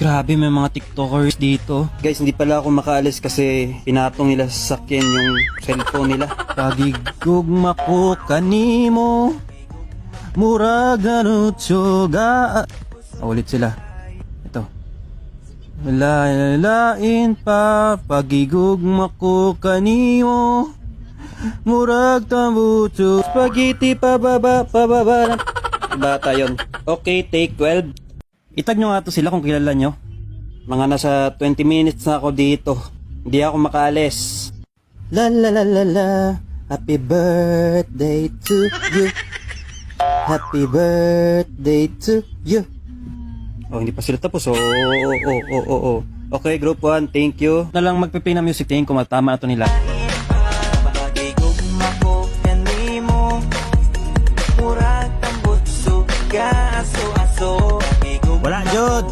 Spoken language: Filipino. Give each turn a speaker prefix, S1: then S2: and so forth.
S1: Grabe, may mga TikTokers dito. Guys, hindi pala ako makaalis kasi pinatong nila sa sakyan yung cellphone nila. Pagigugma ko kanimo, murag nanutsuga. Ulit sila. Ito. Lain pa, pagigugma ko kanimo, murag tambutso. Spaghetti pababa. Bata yun. Okay, take 12. Itag nyo nga to sila kung kilala nyo. Mga nasa 20 minutes na ako dito. Hindi ako makaalis. La la la la la. Happy birthday to you. Happy birthday to you. Oh, hindi pa sila tapos. Okay, group 1, thank you. Na lang magpe-play na music. Tingin ko matama na to nila. Wala, Jod!